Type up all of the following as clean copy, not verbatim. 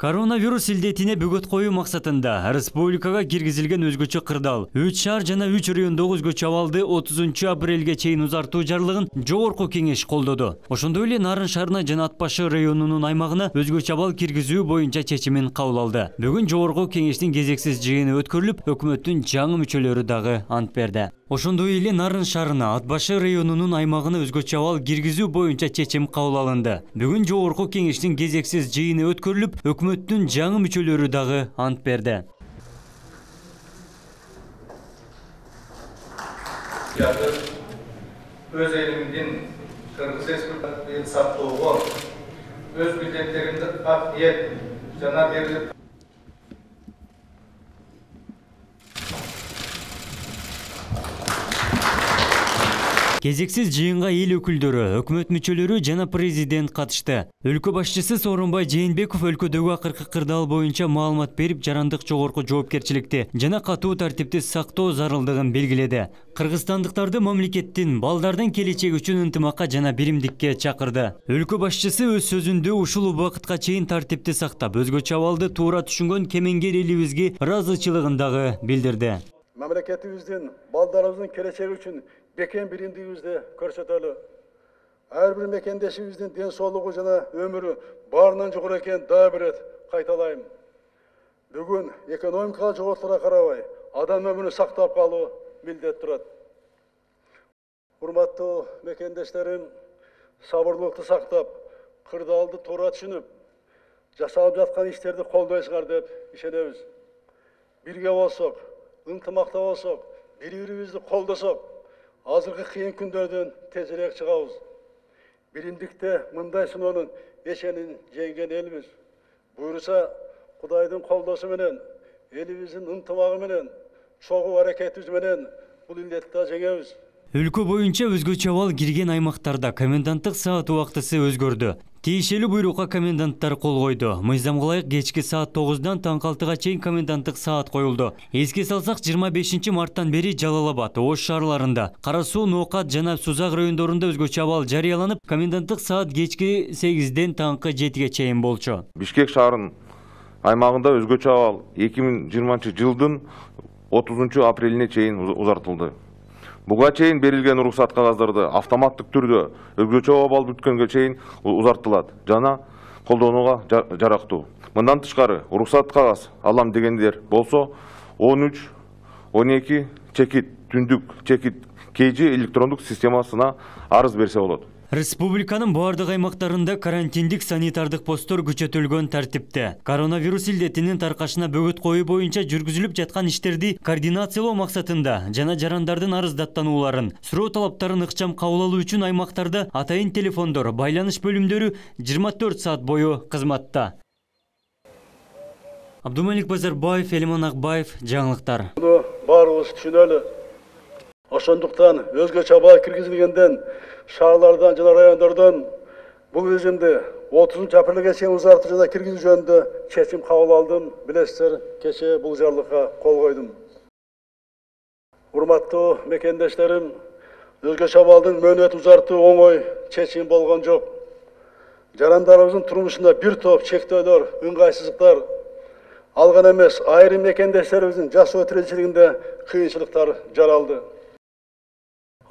Коронавирус илдетине бөгөт коюу максатында республикага киргизилген өзгөчө кырдаал 3 шаар жана 3 райондогу өзгөчө абалды 30 апрелге чейин узартуу жарлыгын жогорку кеңеш колдоду. Ошондой эле Нарын шаарына жана Ат башы районунун аймагына өзгөчө абал киргизүү боюнча чечимин кабыл алды. Бүгүн жогорку кеңештин кезексиз жыйыны өткөрүлүп, өкмөттүн жаңы мүчөлөрү дагы ант берди. Ошондой эле Нарын шаарына Ат башы районунун аймагына өзгөчө абал киргизүү боюнча чечим кабыл алынды. Бүгүн жогорку кеңештин кезексиз жыйыны өткөрүлүп, өкмөттүн жаңы мүчөлөрү дагы ант берди. Өз элимдин Кыргыз Республикасынын сактоого өз милдеттеримди ак ниет жана берилип Кезексиз жыйынга эл өкүлдөрү, өкмөт мүчөлөрү жана президент катышты. Өлкө башчысы Сооронбай Жээнбеков өлкөдөгү акыркы кырдаал боюнча маалымат берип, жарандык жогорку жоопкерчиликти жана катуу тартипти сактоо зарылдыгын белгиледи. Кыргызстандыктарды мамлекеттин балдардын келечеги үчүн ынтымакка жана биримдикке чакырды. Өлкө башчысы өз сөзүндө ушул убакытка чейин тартипти сактап, өзгөчө абалды туура түшүнгөн кемеңгер элибизге ыраазычылыгын дагы билдирди. Мамлекетибиздин балдарыбыздын келечеги үчүн бекен биримдигибизди көрсөтөлү. Ар бир мекендешибиздин ден соолугу жана өмүрү баарынан жогору экенин дагы бир рет кайталайм. Бүгүн экономикага жоготуура карабай, адам өмүрүн сактап калуу милдет турат. Урматтуу мекендештерим, сабырлыкты сактап, кырдаалды туура түшүнүп, жасалып жаткан иштерди колдойсуңар деп ишенебиз. Бирге болсок, ынтымакта болсок, бири-бирибизди колдосок, азыркы кыйын күндөрдөн тезирээк чыгабыз. Биримдикте мындай сыноонун эшенин жеңген элбиз. Буйруса, Кудайдын колдосу менен, элибиздин ынтымагы менен, чогуу аракетибиз менен бул илдетти жеңебиз. Өлкө боюнча өзгөчө абал кирген аймактарда коменданттык саат убактысы өзгөрдү. Тиешелүү буйрукка коменданттар кол койду. Мыйзамга ылайык кечки саат 9-дан таңкы 6-га чейин коменданттык саат коюлду. Эске салсак, 25 марттан бери Жалал Абад, Ош шаарларында, Кара Суу, Ноокат жана Сузак райондорунда өзгөчө абал жарыяланып, коменданттык саат кечки 8-ден таңкы 7-ге чейин болчу. Бишкек шаарынын аймагында өзгөчө абал 2020 жылдын 30 апрелине чейин узартылды. Буга чейин берилген уруксат кагаздарды автоматтык түрдө өзгөчө абал бүткөнгө чейин узартылат жана колдонууга жарактуу. Мындан тышкары уруксат кагаз алам дегендер болсо 13, 12 чекит, түндүк чекит KG электрондук системасына арыз берсе болот. Республиканын баардык аймактарында карантиндик санитардык посттор күчөтүлгөн тартипте. Коронавирус илдетинин таркашына бөгөт коюу боюнча жүргүзүлүп жаткан иштерди координациялоо максатында жана жарандардын арыздаттанууларын, суроо талаптарын ыкчам кабыл алуу үчүн аймактарда атайын телефондор, байланыш бөлүмдөрү 24 саат бою кызматта. Абдумалик Базарбаев, Элиман Акбаев, жаңылыктар. Буну баарыбыз түшүнөлү. Ошондуктан өзгөчө абал киргизилгенден шаарлардан жана райондордон бул режимди 30 апрелге чейин узартуу жана киргизүү жөнүндө чечим кабыл алдым. Билесиздер, кече бул жарлыкка кол койдум. Урматтуу мекендештерим, өзгөчө абалдын мөөнөт узартуу оңой чечим болгон жок. Жарандарыбыздын турмушунда бир топ чектөөлөр, ыңгайсыздыктар алган эмес, айрым мекендештерибиздин жашоо тиричилигинде кыйынчылыктар жаралды.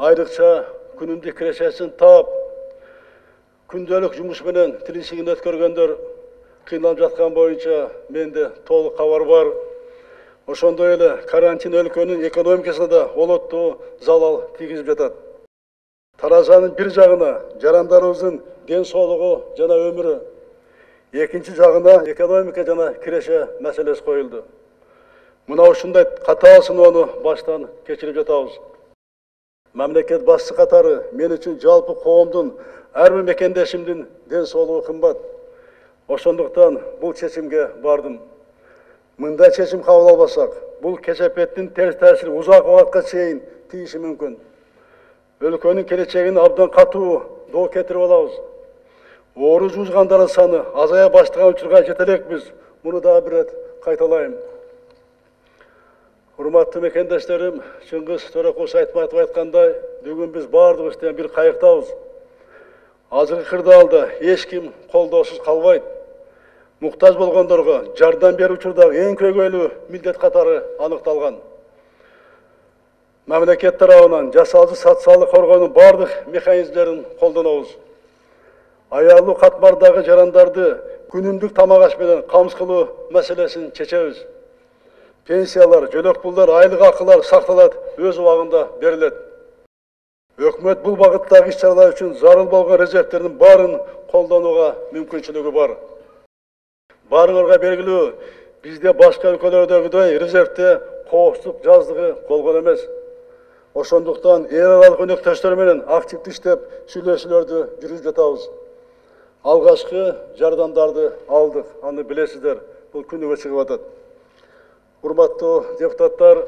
Айрыкча күнүндүк кирешесин таап, күндөлүк жумуш менен тиричилигин өткөргөндөр кыйналып жаткан боюнча менде толук кабар бар. Ошондой эле карантин өлкөнүн экономикасына да олоттуу залал тийгизип жатат. Таразанын бир жагына жарандарыбыздын ден соолугу жана өмүрү, экинчи жагына экономика жана киреше маселеси коюлду. Мына ушундай катаал сыноону баштан кечирип жатабыз. Мамлекет башчысы катары мен үчүн жалпы коомдун ар бир мекендешимдин ден соолугу кымбат. Ошондуктан бул чечимге бардым. Мындай чечим кабыл албасак, бул кесепеттин терс таасири узак убакытка чейин тийиши мүмкүн. Өлкөнүн келечегин абдан катуу доо кетирип алабыз. Оору жуузгандардын саны азая баштаган учурга жете элекпиз. Муну дагы бир рет кайталайм. Урматтуу мекендештерим, Чыңгыз Төрөкулович Айтматов айткандай, бүгүн биз баардыгыбыз бир кайыктабыз. Азыркы кырдаалда эч ким колдоосуз калбайт. muhtаж болгондорго жардам берүү учурдагы эң көйгөйлүү милдет катары аныкталган. Мамлекет тарабынан жасалчу социалдык коргоонун бардык механизмдерин колдонобуз. Аялуу катмардагы жарандарды күнүмдүк тамак аш менен камсыз кылуу маселесин чечебиз. Пенсиялар, жөлөк пулдар, айлык акылар сакталат, өз убагында берилет. Өкмөт бул багыттагы иш-чаралар үчүн зарыл болгон резервтердин баарын колдонууга мүмкүнчүлүгү бар. Барыңарга белгилүү, бизде башка өлкөлөрдөгүдөй резервте коопсуздук жаздыгы болгон эмес. Ошондуктан эл аралык өнөктөштөр менен активдүү иштеп сүйлөшүүлөрдү жүргүзүп жатабыз. Алгачкы жардамдарды алдык, аны билесиздер, бул күнүгө чыгып атат. Урматтуу депутаттар,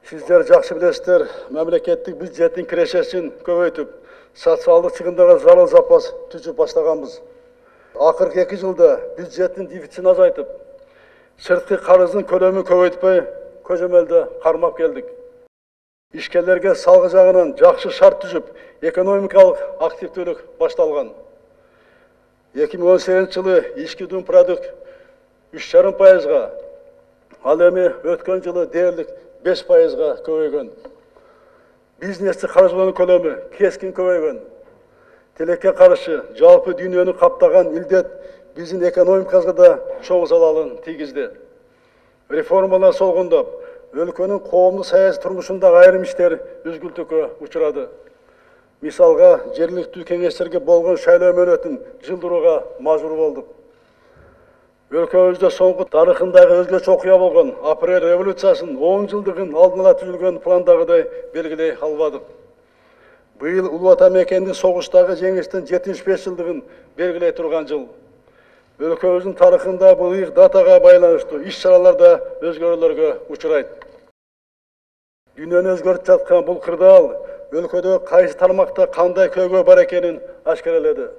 сиздер жакшы билесиздер, мамлекеттик бюджеттин кирешесин көбөйтүп, социалдык чыгымдарга зарыл запас түзүп баштаганбыз. Акыркы 2 жылда бюджеттин дефицитин азайтып, сырткы карыздын көлөмүн көбөйтпөй, көзөмөлдө кармап келдик. Ишкерлерге салгы жагынан жакшы шарт түзүп, экономикалык активдүүлүк башталган. 2018 жылы ички дүйнө продукт 3,5%, ал эми өткөн жылы дээрлик 5%-га көбөйгөн. Бизнести каржылоонун көлөмү кескин көбөйгөн. Тилекке каршы жалпы дүйнөнү каптаган илдет биздин экономикабызга да чоң залалын тийгизди. Реформалар солгундап, өлкөнүн коомдук саясий турмушундагы айрым иштер үзгүлтүккө учурады. Мисалга, жергиликтүү кеңештерге болгон шайлоо мөөнөтүн жылдырууга мажбур болдук. Өлкөбүздө соңку тарыхындагы өзгөчө окуя болгон апрель революциясынын 10 жылдыгын алдын ала түзүлгөн пландагыдай белгилей албадык. Быйыл Улуу Ата мекендин согуштагы жеңиштин 75 жылдыгын белгилей турган жыл. Өлкөбүздүн тарыхында бул ыйык датага байланыштуу иш-чаралар да өзгөрүүлөргө учурайт. Дүйнөнү өзгөртүп жаткан бул кырдаал өлкөдө кайсы тармакта кандай көйгөй бар экенин ашкаралады.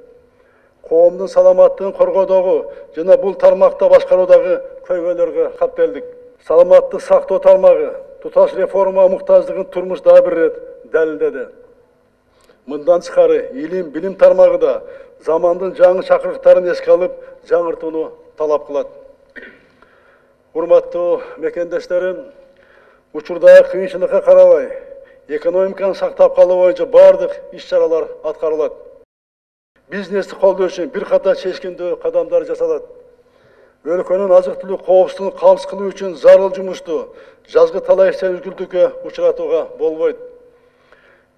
Коомдун саламаттыгын коргоодогу жана бул тармакта башкаруудагы көйгөйлөргө кап келдик. Саламаттык сактоо тармагы туташ реформа муктаждыгын турмушта бир ирет далилдеди. Мындан тышкары илим, билим тармагы да замандын жаңы чакырыктарын эске алып, жаңыртууну талап кылат. Урматтуу мекендештерим, учурдагы кыйынчылыкка карабай, экономиканы сактап калуу боюнча бардык иш-чаралар аткарылат. Бизнести колдоо үчүн бир катар чечкиндүү кадамдар жасалат. Өлкөнүн азык-түлүк коопсуздугун камсыз кылуу үчүн зарыл жумушту жазгы талай иштер үзгүлтүккө учуратууга болбойт.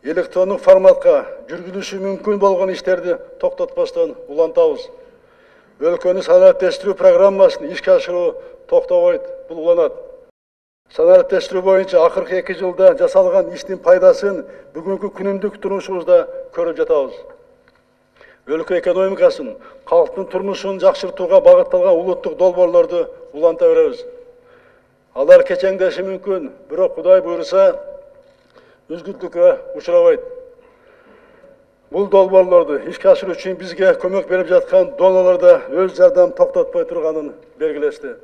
Электрондук форматка жүргүзүлүшү мүмкүн болгон иштерди токтотпостон улантабыз. Өлкөнү санариптештирүү программасын ишке ашыруу токтобойт, булгуланат. Санариптештирүү боюнча акыркы 2 жылда жасалган иштин пайдасын бүгүнкү күнүмдүк турмушубузда көрүп жатабыз. Өлкө экономикасын, калктын турмушун жакшыртууга багытталган улуттук долбоорлорду уланта беребиз. Алар кечеңдеши мүмкүн, бирок Кудай буйруса үзгүлтүккө учурабайт. Бул долбоорлорду ишке ашыруу үчүн бизге көмөк берип жаткан донорлор да өз жардам токтотпой турганын белгилешти.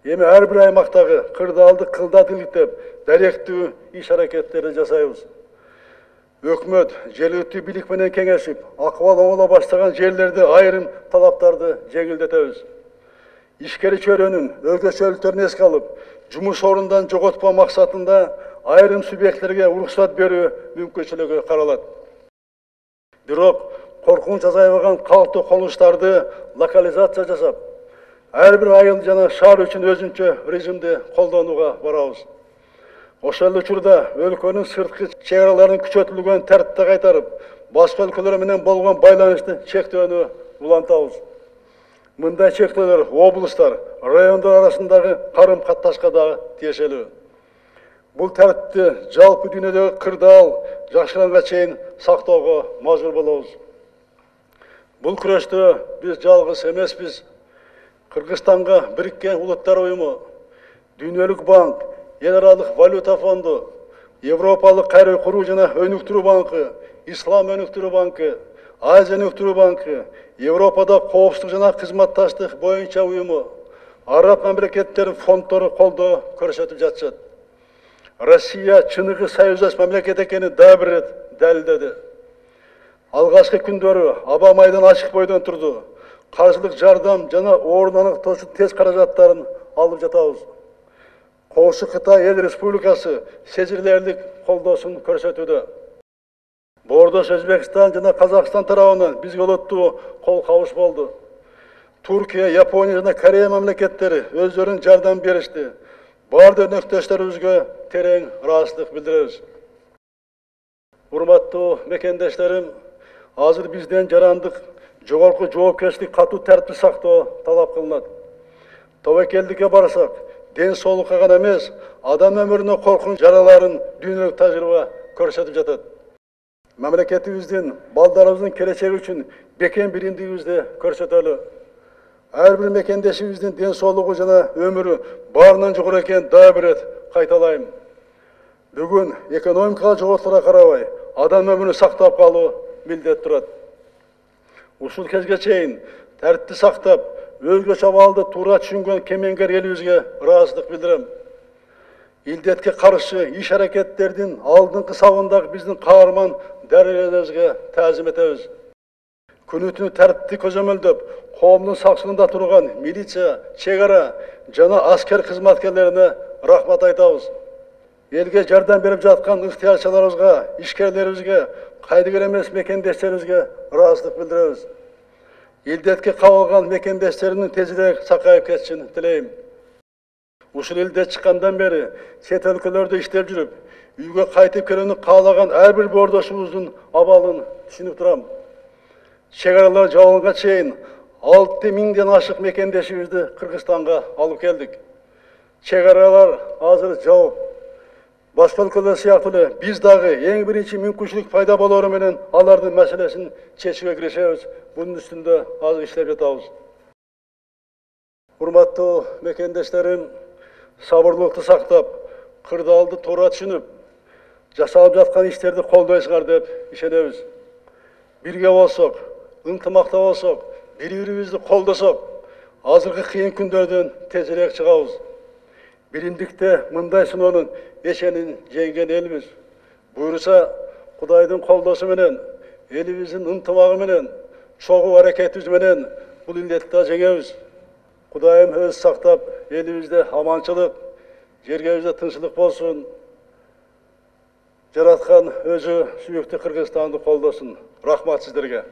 Эми ар бир аймактагы кырдаалды кылдат иликтеп, даректүү иш-аракеттерди жасайбыз. Өкмөт жергиликтүү бийлик менен кеңешип, акыбал оңоло баштаган жерлерде айрым талаптарды жеңилдетебиз. Ишкери чөйрөнүн өзгөчөлүктөрүн эске алып, жумуш орундан жоготпоо максатында айрым субъекттерге уруксат берүү мүмкүнчүлүгү каралат. Бирок коркунуч азайбаган калктуу колунуштарды локализация жасап, ар бир айыл жана шаар үчүн өзүнчө режимди колдонууга барабыз. Ошол учурда өлкөнүн сырткы чек араларын күчөтүлгөн тартипте кайтарып, башка өлкөлөр менен болгон байланышты чектөөнү улантабыз. Мындай чектөөлөр облустар, райондор арасындагы карым-катташка дагы тиешелүү. Бул тартипти жалпы дүйнөдөгү кырдаал жакшыранга чейин сактоого мажбур болобуз. Бул күрөштө биз жалгыз эмеспиз. Кыргызстанга Бириккен Улуттар уюму, Дүйнөлүк банк, Эл аралык валюта фонду, Европалык кайра куруу жана өнүктүрүү банкы, Ислам өнүктүрүү банкы, Азия өнүктүрүү банкы, Европада коопсуздук жана кызматташтык боюнча уюму, араб мамлекеттеринин фонддору колдоо көрсөтүп жатышат. Россия чыныгы союздаш мамлекет экенин дагы бир рет далилдеди. Алгачкы күндөрү аба майдан ачык бойдон турду. қаржылық жардам жана орын аныктоочу тест каражаттарын алып жатабыз. Коңшу Кытай Эл Республикасы сезилерлик колдоосун көрсөтүүдө. Боордош Өзбекстан жана Казакстан тарабынан бизге олоттуу кол кабыш болду. Түркия, Япония жана Корея мамлекеттери өздөрүнүн жардам беришти. Бардык өнөктөштөрүбүзгө терең ыраазычылык билдиребиз. Урматтуу мекендештерим, азыр бизден жарандык жогорку жоопкерчилик катуу тартипти сактоо талап кылынат. Тобокелдикке барсак, ден соолукка гана эмес, адам өмүрүнө коркунуч жараларын дүйнөлүк тажрыйба көрсөтүп жатат. Мамлекетибиздин, балдарыбыздын келечеги үчүн бекем биримдигибизди көрсөтөлү. Ар бир мекендешибиздин ден соолугу жана өмүрү баарынан жогору экенин дагы бир рет кайталайм. Бүгүн экономикалык жоготууларга карабай, адам өмүрүн сактап калуу милдет турат. Ушул кезге чейин тартипти сактап, өзгөчө абалды туура түшүнгөн кемеңгер элибизге ыраазычылык билдирем. Илдетке каршы иш аракеттердин алдыңкы сабындагы биздин каарман дарыгерлерибизге таазим этебиз. Күнү-түнү тартипти көзөмөлдөп, коомдун сакчылыгында турган милиция, чек-ара жана аскер кызматкерлерине рахмат айтабыз. Элге жардам берип жаткан ыктыярчыларыбызга, ишкерлерибизге, кайдыгер эмес мекендештерибизге ыраазычылык билдиребиз. Илдетке кабылган мекендештеримдин тезирээк сакайып кетишин тилейм. Ушул илдет чыккандан бери чет өлкөлөрдө иштеп жүрүп, үйгө кайтып келүүнү каалаган ар бир боордошубуздун абалын түшүнүп турам. Чек-аралар жабылганга чейин 6000ден ашык мекендешибизди Кыргызстанга алып келдик. Чек-аралар азыр жабып, башка өлкөлөр сыяктуу эле биз дагы эң биринчи мүмкүнчүлүк пайда болоору менен алардын маселесин чечүүгө киришебиз. Bunun üstünde az işlep жатабыз. Урматтуу мекендештерим, сабырлыкты сактап, кырдаалды туура түшүнүп, жасалып жаткан иштерди колдойсуңар деп ишенебиз. Бирге болсок, ынтымакта болсок, бири-бирибизди колдосок, азыркы кыйын күндөрдөн тезирээк чыгабыз. Биримдикте мындай сыноонун эшенин жеңген элбиз. Буйруса, Кудайдын колдосу менен, элибиздин ынтымагы менен, чогуу аракетибиз менен бул илдетти жеңебиз. Кудайым өз сактап, элибизде аманчылык, жергебизде тынччылык болсун. Жараткан өзү сүйүктүү Кыргызстанды колдосун. Рахмат сиздерге.